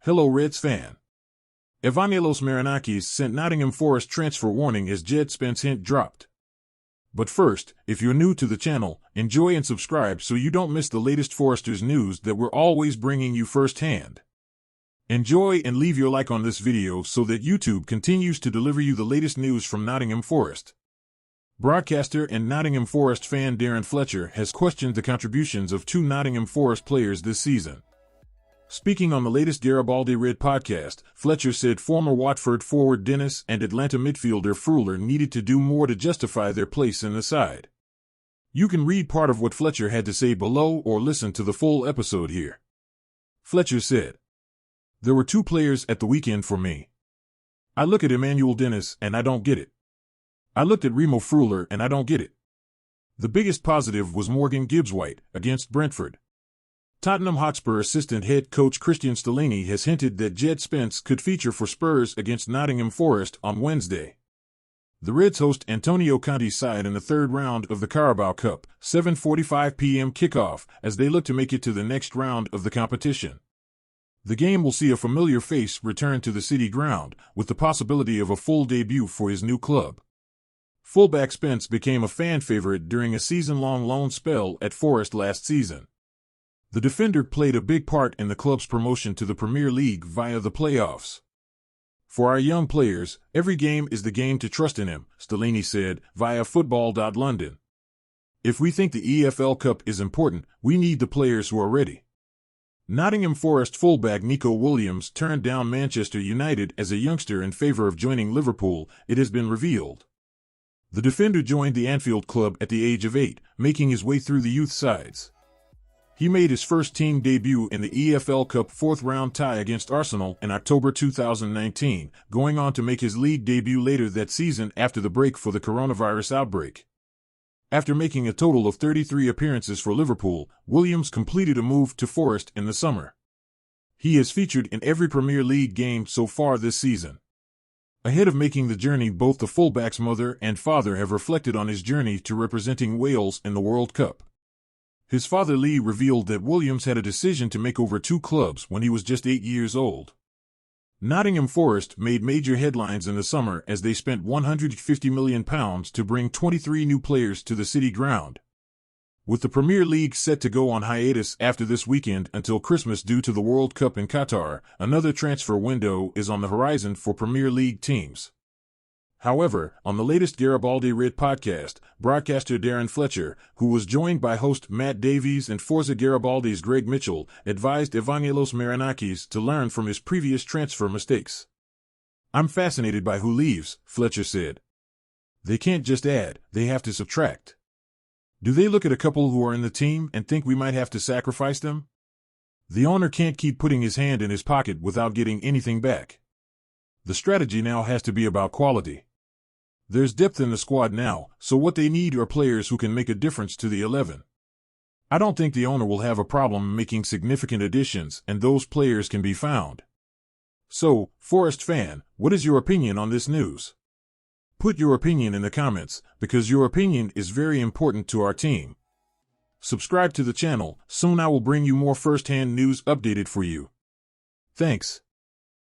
Hello Reds fan. Evangelos Marinakis sent Nottingham Forest transfer warning as Jed Spence hint dropped. But first, if you're new to the channel, enjoy and subscribe so you don't miss the latest Foresters news that we're always bringing you firsthand. Enjoy and leave your like on this video so that YouTube continues to deliver you the latest news from Nottingham Forest. Broadcaster and Nottingham Forest fan Darren Fletcher has questioned the contributions of two Nottingham Forest players this season. Speaking on the latest Garibaldi Red podcast, Fletcher said former Watford forward Dennis and Atlanta midfielder Freuler needed to do more to justify their place in the side. You can read part of what Fletcher had to say below or listen to the full episode here. Fletcher said, "There were two players at the weekend for me. I look at Emmanuel Dennis and I don't get it. I looked at Remo Freuler and I don't get it. The biggest positive was Morgan Gibbs-White against Brentford. Tottenham Hotspur assistant head coach Christian Stellini has hinted that Jed Spence could feature for Spurs against Nottingham Forest on Wednesday. The Reds host Antonio Conte's side in the third round of the Carabao Cup, 7:45 p.m. kickoff, as they look to make it to the next round of the competition. The game will see a familiar face return to the City ground, with the possibility of a full debut for his new club. Fullback Spence became a fan favorite during a season-long loan spell at Forest last season. The defender played a big part in the club's promotion to the Premier League via the playoffs. For our young players, every game is the game to trust in him, Stellini said, via Football.London. If we think the EFL Cup is important, we need the players who are ready. Nottingham Forest fullback Nico Williams turned down Manchester United as a youngster in favor of joining Liverpool, it has been revealed. The defender joined the Anfield club at the age of 8, making his way through the youth sides. He made his first team debut in the EFL Cup fourth-round tie against Arsenal in October 2019, going on to make his league debut later that season after the break for the coronavirus outbreak. After making a total of 33 appearances for Liverpool, Williams completed a move to Forest in the summer. He has featured in every Premier League game so far this season. Ahead of making the journey, both the fullback's mother and father have reflected on his journey to representing Wales in the World Cup. His father Lee revealed that Williams had a decision to make over two clubs when he was just 8 years old. Nottingham Forest made major headlines in the summer as they spent £150 million to bring 23 new players to the City ground. With the Premier League set to go on hiatus after this weekend until Christmas due to the World Cup in Qatar, another transfer window is on the horizon for Premier League teams. However, on the latest Garibaldi Red podcast, broadcaster Darren Fletcher, who was joined by host Matt Davies and Forza Garibaldi's Greg Mitchell, advised Evangelos Marinakis to learn from his previous transfer mistakes. "I'm fascinated by who leaves," Fletcher said. "They can't just add, they have to subtract. Do they look at a couple who are in the team and think we might have to sacrifice them? The owner can't keep putting his hand in his pocket without getting anything back. The strategy now has to be about quality. There's depth in the squad now, so what they need are players who can make a difference to the 11. I don't think the owner will have a problem making significant additions, and those players can be found." So, Forest fan, what is your opinion on this news? Put your opinion in the comments, because your opinion is very important to our team. Subscribe to the channel, soon I will bring you more first-hand news updated for you. Thanks.